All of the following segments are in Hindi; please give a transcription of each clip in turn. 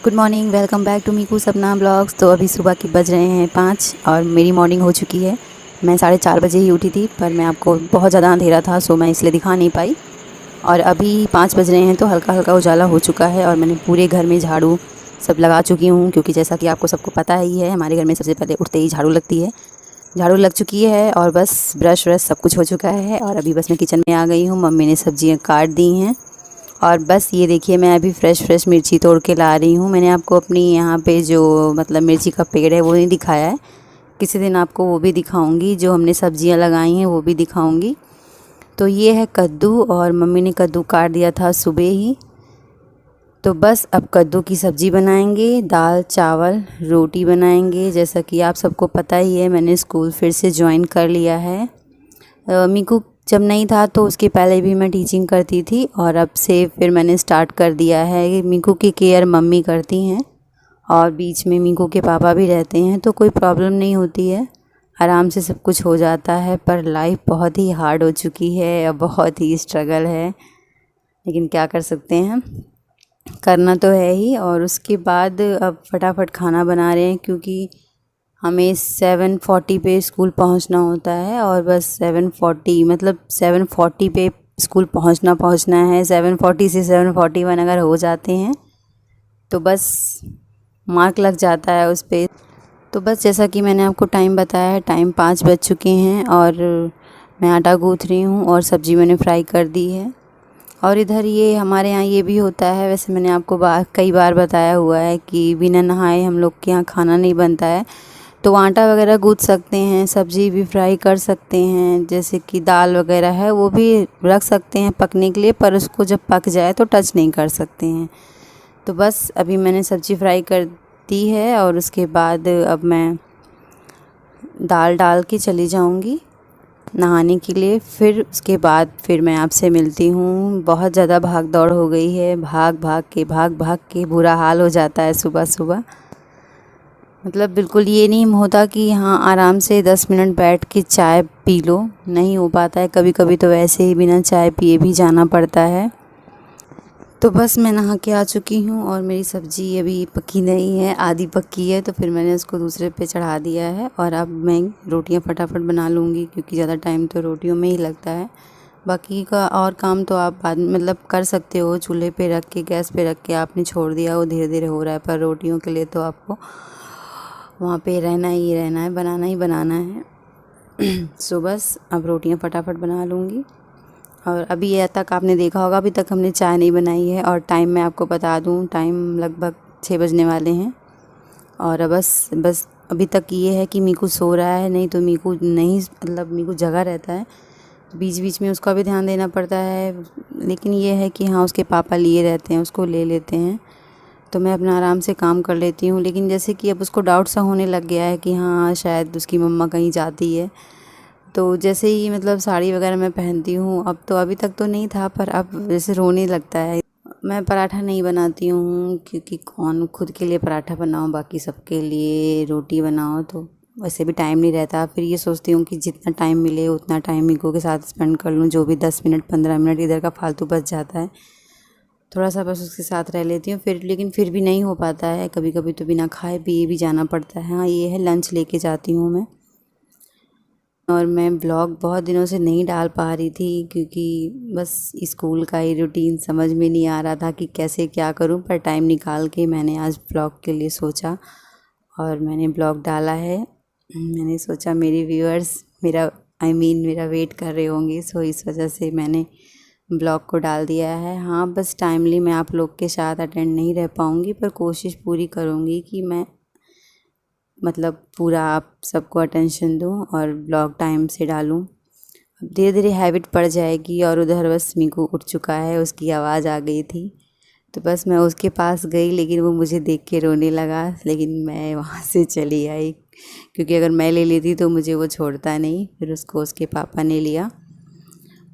Good morning, welcome back to Meeku Sapna blogs. तो अभी सुबह के बज रहे हैं 5 और मेरी मॉर्निंग हो चुकी है। मैं 4:30 बजे ही उठी थी, पर मैं आपको बहुत ज़्यादा अंधेरा था सो मैं इसलिए दिखा नहीं पाई। और अभी 5 बज रहे हैं तो हल्का हल्का उजाला हो चुका है और मैंने पूरे घर में झाड़ू सब लगा चुकी हूँ, क्योंकि जैसा कि आपको सबको पता ही है हमारे घर में सबसे पहले उठते ही झाड़ू लगती है। झाड़ू लग चुकी है और बस ब्रश व्रश सब कुछ हो चुका है और अभी बस मैं किचन में आ गई हूँ। मम्मी ने सब्जियाँ काट दी हैं और बस ये देखिए मैं अभी फ्रेश मिर्ची तोड़ के ला रही हूँ। मैंने आपको अपनी यहाँ पे जो मतलब मिर्ची का पेड़ है वो नहीं दिखाया है, किसी दिन आपको वो भी दिखाऊंगी। जो हमने सब्जियाँ लगाई हैं वो भी दिखाऊंगी। तो ये है कद्दू और मम्मी ने कद्दू काट दिया था सुबह ही। तो बस अब कद्दू की सब्ज़ी बनाएंगे, दाल चावल रोटी बनाएंगे। जैसा कि आप सबको पता ही है मैंने स्कूल फिर से ज्वाइन कर लिया है। मीकू जब नहीं था तो उसके पहले भी मैं टीचिंग करती थी और अब से फिर मैंने स्टार्ट कर दिया है। मीकू की केयर मम्मी करती हैं और बीच में मीकू के पापा भी रहते हैं, तो कोई प्रॉब्लम नहीं होती है, आराम से सब कुछ हो जाता है। पर लाइफ बहुत ही हार्ड हो चुकी है और बहुत ही स्ट्रगल है, लेकिन क्या कर सकते हैं, करना तो है ही। और उसके बाद अब फटाफट खाना बना रहे हैं, क्योंकि हमें 7:40 पे स्कूल पहुंचना होता है और बस 7:40 मतलब 7:40 पे स्कूल पहुंचना है। 7:40 से 7:41 अगर हो जाते हैं तो बस मार्क लग जाता है उस पे। तो बस जैसा कि मैंने आपको टाइम बताया है, टाइम 5 बज चुके हैं और मैं आटा गूँथ रही हूँ और सब्ज़ी मैंने फ्राई कर दी है। और इधर ये हमारे यहाँ ये भी होता है, वैसे मैंने आपको कई बार बताया हुआ है कि बिना नहाए हम लोग के यहाँ खाना नहीं बनता है। तो आटा वगैरह गूँथ सकते हैं, सब्ज़ी भी फ्राई कर सकते हैं, जैसे कि दाल वगैरह है वो भी रख सकते हैं पकने के लिए, पर उसको जब पक जाए तो टच नहीं कर सकते हैं। तो बस अभी मैंने सब्ज़ी फ्राई कर दी है और उसके बाद अब मैं दाल डाल के चली जाऊंगी नहाने के लिए। फिर उसके बाद फिर मैं आपसे मिलती हूँ। बहुत ज़्यादा भाग दौड़ हो गई है, भाग भाग के बुरा हाल हो जाता है सुबह सुबह। मतलब बिल्कुल ये नहीं होता कि हाँ आराम से 10 मिनट बैठ के चाय पी लो, नहीं हो पाता है। कभी कभी तो वैसे ही बिना चाय पिए भी जाना पड़ता है। तो बस मैं नहा के आ चुकी हूँ और मेरी सब्ज़ी अभी पकी नहीं है, आधी पकी है, तो फिर मैंने उसको दूसरे पे चढ़ा दिया है और अब मैं रोटियां फटाफट बना लूँगी, क्योंकि ज़्यादा टाइम तो रोटियों में ही लगता है। बाकी का और काम तो आप बाद में मतलब कर सकते हो, चूल्हे पे रख के गैस पे रख के आपने छोड़ दिया, वो धीरे धीरे हो रहा है। पर रोटियों के लिए तो आपको वहाँ पे रहना ही रहना है, बनाना ही बनाना है। सो बस अब रोटियां फटाफट बना लूँगी। और अभी ये तक आपने देखा होगा अभी तक हमने चाय नहीं बनाई है। और टाइम मैं आपको बता दूँ, टाइम लगभग 6 बजने वाले हैं। और बस अभी तक ये है कि मीकू सो रहा है, नहीं तो मीकू नहीं मतलब मीकू जगा रहता है, बीच बीच में उसका भी ध्यान देना पड़ता है। लेकिन ये है कि हाँ उसके पापा लिए रहते हैं, उसको ले लेते हैं, तो मैं अपना आराम से काम कर लेती हूँ। लेकिन जैसे कि अब उसको डाउट सा होने लग गया है कि हाँ शायद उसकी मम्मा कहीं जाती है, तो जैसे ही मतलब साड़ी वगैरह मैं पहनती हूँ, अब तो अभी तक तो नहीं था पर अब जैसे रोने लगता है। मैं पराठा नहीं बनाती हूँ, क्योंकि कौन खुद के लिए पराठा बनाओ, बाकी सबके लिए रोटी बनाओ, तो वैसे भी टाइम नहीं रहता। फिर ये सोचती हूँ कि जितना टाइम मिले उतना टाइम मीकू के साथ स्पेंड कर लूँ, जो भी 10 मिनट 15 मिनट इधर का फालतू बच जाता है, थोड़ा सा बस उसके साथ रह लेती हूँ। फिर लेकिन फिर भी नहीं हो पाता है, कभी कभी तो बिना खाए पिए भी जाना पड़ता है। हाँ ये है, लंच लेके जाती हूँ मैं। और मैं ब्लॉग बहुत दिनों से नहीं डाल पा रही थी, क्योंकि बस स्कूल का ही रूटीन समझ में नहीं आ रहा था कि कैसे क्या करूं। पर टाइम निकाल के मैंने आज ब्लॉग के लिए सोचा और मैंने ब्लॉग डाला है। मैंने सोचा मेरे व्यूअर्स मेरा वेट कर रहे होंगे, सो इस वजह से मैंने ब्लॉग को डाल दिया है। हाँ बस टाइमली मैं आप लोग के साथ अटेंड नहीं रह पाऊँगी, पर कोशिश पूरी करूँगी कि मैं मतलब पूरा आप सबको अटेंशन दूँ और ब्लॉग टाइम से डालूँ। अब धीरे धीरे हैबिट पड़ जाएगी। और उधर बस मीकू उठ चुका है, उसकी आवाज़ आ गई थी, तो बस मैं उसके पास गई, लेकिन वो मुझे देख के रोने लगा। लेकिन मैं वहाँ से चली आई, क्योंकि अगर मैं ले लेती तो मुझे वो छोड़ता नहीं। फिर उसको उसके पापा ने लिया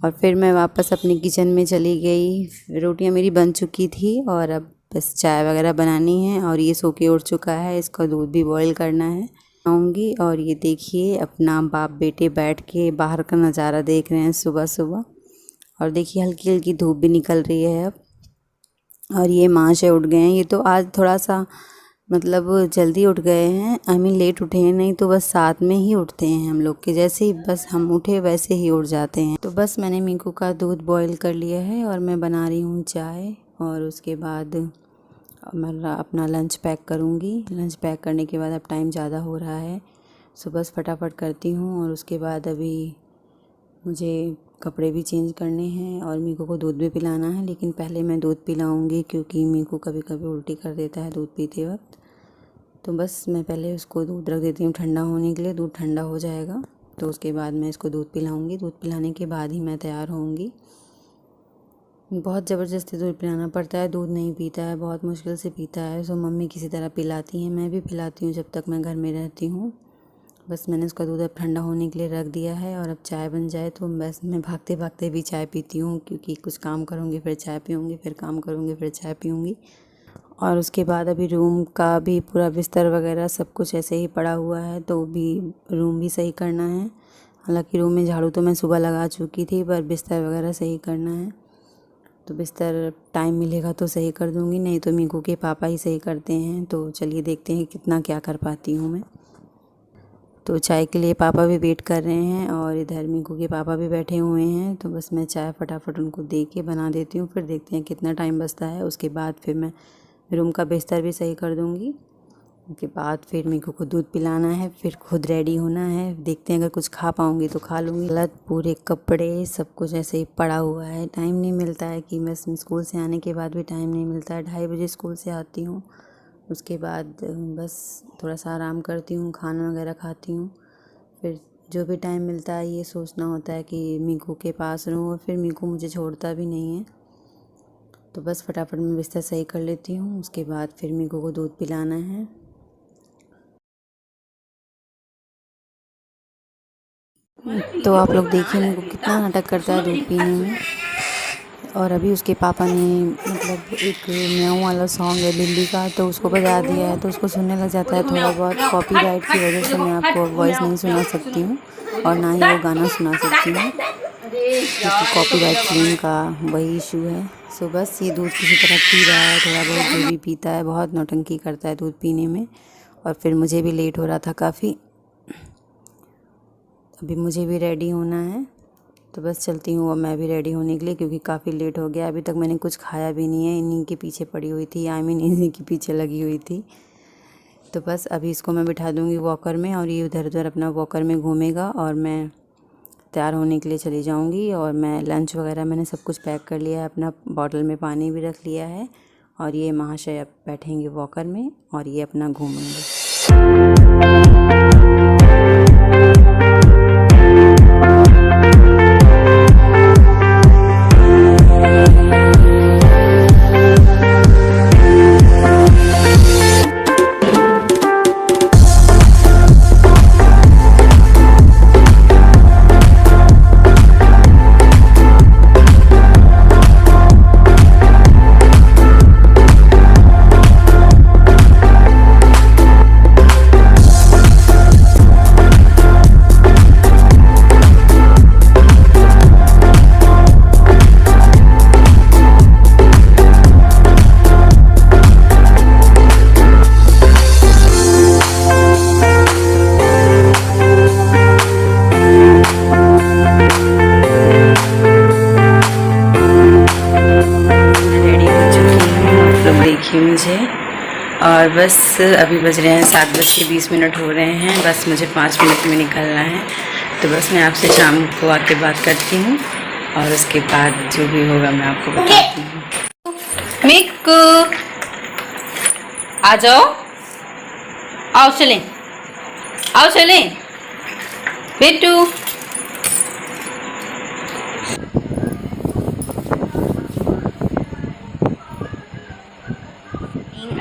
और फिर मैं वापस अपनी किचन में चली गई। रोटियां मेरी बन चुकी थी और अब बस चाय वगैरह बनानी है। और ये सो के उठ चुका है, इसका दूध भी बॉईल करना है, आऊँगी। और ये देखिए अपना बाप बेटे बैठ के बाहर का नज़ारा देख रहे हैं सुबह सुबह। और देखिए हल्की हल्की धूप भी निकल रही है अब। और ये महाशय उठ गए हैं। ये तो आज थोड़ा सा मतलब जल्दी उठ गए हैं, आई मीन लेट उठे हैं, नहीं तो बस साथ में ही उठते हैं हम लोग के। जैसे ही बस हम उठे वैसे ही उठ जाते हैं। तो बस मैंने मीकू का दूध बॉईल कर लिया है और मैं बना रही हूँ चाय, और उसके बाद मैं अपना लंच पैक करूँगी। लंच पैक करने के बाद अब टाइम ज़्यादा हो रहा है, सो बस फटाफट करती हूँ। और उसके बाद अभी मुझे कपड़े भी चेंज करने हैं और मीकू को दूध भी पिलाना है, लेकिन पहले मैं दूध पिलाऊंगी क्योंकि मीकू कभी कभी उल्टी कर देता है दूध पीते वक्त। तो बस मैं पहले उसको दूध रख देती हूँ ठंडा होने के लिए। दूध ठंडा हो जाएगा तो उसके बाद मैं इसको दूध पिलाऊंगी। दूध पिलाने के बाद ही मैं तैयार होऊंगी। बहुत ज़बरदस्ती दूध पिलाना पड़ता है, दूध नहीं पीता है, बहुत मुश्किल से पीता है। सो मम्मी किसी तरह पिलाती हैं, मैं भी पिलाती हूँ जब तक मैं घर में रहती हूँ। बस मैंने उसका दूध अब ठंडा होने के लिए रख दिया है, और अब चाय बन जाए तो बस मैं भागते भागते भी चाय पीती हूँ, क्योंकि कुछ काम करूँगी फिर चाय पीऊँगी, फिर काम करूँगी फिर चाय पीऊँगी। और उसके बाद अभी रूम का भी पूरा बिस्तर वगैरह सब कुछ ऐसे ही पड़ा हुआ है, तो भी रूम भी सही करना है। हालांकि रूम में झाड़ू तो मैं सुबह लगा चुकी थी, पर बिस्तर वगैरह सही करना है। तो बिस्तर टाइम मिलेगा तो सही कर दूँगी, नहीं तो मीकू के पापा ही सही करते हैं। तो चलिए देखते हैं कितना क्या कर पाती हूँ मैं। तो चाय के लिए पापा भी वेट कर रहे हैं और इधर मीकू के पापा भी बैठे हुए हैं। तो बस मैं चाय फटाफट उनको दे के बना देती हूँ, फिर देखते हैं कितना टाइम बचता है। उसके बाद फिर मैं रूम का बिस्तर भी सही कर दूँगी। उसके बाद फिर मीकू को दूध पिलाना है, फिर खुद रेडी होना है। देखते हैं अगर कुछ खा पाऊँगी तो खा लूँगी। गलत पूरे कपड़े सब कुछ ऐसे ही पड़ा हुआ है, टाइम नहीं मिलता है कि बस स्कूल से आने के बाद भी टाइम नहीं मिलता है। 2:30 बजे स्कूल से आती हूँ, उसके बाद बस थोड़ा सा आराम करती हूँ, खाना वगैरह खाती हूँ। फिर जो भी टाइम मिलता है ये सोचना होता है कि मीकू के पास रहूँ, और फिर मीकू मुझे छोड़ता भी नहीं है। तो बस फटाफट मैं बिस्तर सही कर लेती हूँ। उसके बाद फिर मीकू को दूध पिलाना है। तो आप लोग देखिए मीकू कितना नाटक करता है दूध पीने में। और अभी उसके पापा ने मतलब एक म्याऊं वाला सॉन्ग है बिल्ली का, तो उसको बजा दिया है, तो उसको सुनने लग जाता है। थोड़ा बहुत कॉपीराइट की वजह से मैं आपको वॉइस नहीं सुना सकती हूँ, और ना ही वो गाना सुना सकती हूँ, क्योंकि कॉपीराइट क्लेम का वही इशू है। सो बस ये दूध किसी तरह पी रहा है, थोड़ा बहुत जो भी पीता है, बहुत नौटंकी करता है दूध पीने में। और फिर मुझे भी लेट हो रहा था काफ़ी, अभी मुझे भी रेडी होना है। तो बस चलती हूँ और मैं भी रेडी होने के लिए, क्योंकि काफ़ी लेट हो गया। अभी तक मैंने कुछ खाया भी नहीं है, इन्हीं के पीछे पड़ी हुई थी, आई मीन इन्हीं के पीछे लगी हुई थी। तो बस अभी इसको मैं बिठा दूँगी वॉकर में, और ये उधर उधर अपना वॉकर में घूमेगा, और मैं तैयार होने के लिए चली जाऊँगी। और मैं लंच वगैरह मैंने सब कुछ पैक कर लिया है, अपना बॉटल में पानी भी रख लिया है। और ये महाशय अब बैठेंगे वॉकर में और ये अपना घूमेंगे। मुझे और बस अभी बज रहे हैं 7:20 हो रहे हैं। बस मुझे 5 मिनट में निकलना है। तो बस मैं आपसे शाम को आके बात करती हूँ, और उसके बाद जो भी होगा मैं आपको बताती हूँ। मिक्कू आ जाओ, आओ चलें, आओ चलें बेटू।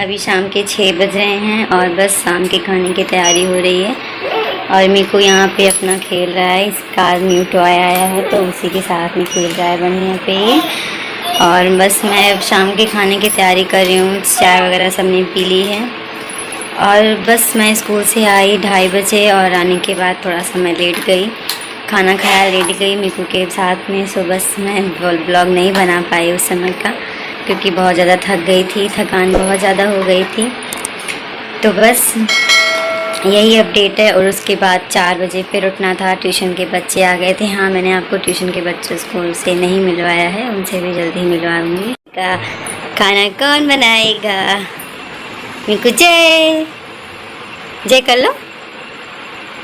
अभी शाम के 6 बज रहे हैं और बस शाम के खाने की तैयारी हो रही है। और मीकू यहाँ पे अपना खेल रहा है, इसका न्यू टॉय आया है तो उसी के साथ में खेल रहा है बढ़िया पे ही। और बस मैं अब शाम के खाने की तैयारी कर रही हूँ, चाय वगैरह सबने पी ली है। और बस मैं स्कूल से आई 2:30 बजे, और आने के बाद थोड़ा सा मैं लेट गई, खाना खाया लेट गई मीकू के साथ में। सो बस मैं ब्लॉग नहीं बना पाई उस समय का, क्योंकि बहुत ज़्यादा थक गई थी, थकान बहुत ज़्यादा हो गई थी। तो बस यही अपडेट है। और उसके बाद 4 बजे फिर उठना था। ट्यूशन के बच्चे आ गए थे। हाँ, मैंने आपको ट्यूशन के बच्चों स्कूल से नहीं मिलवाया है, उनसे भी जल्दी मिलवाऊंगी। खाना कौन बनाएगा? मिकू जय जय कर लो,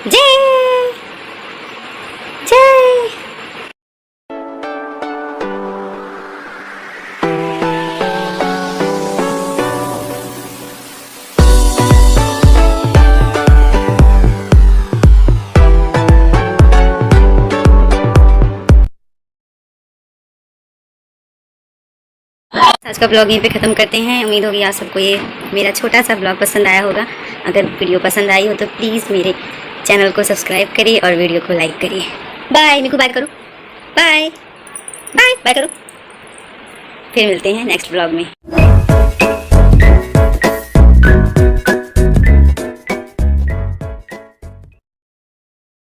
जय जय। आज का ब्लॉग यहीं पे ख़त्म करते हैं। उम्मीद होगी आप सबको ये मेरा छोटा सा ब्लॉग पसंद आया होगा। अगर वीडियो पसंद आई हो तो प्लीज़ मेरे चैनल को सब्सक्राइब करिए और वीडियो को लाइक करिए। बाय। मिकू बाय करो, बाय बाय बाय करो। फिर मिलते हैं नेक्स्ट ब्लॉग में।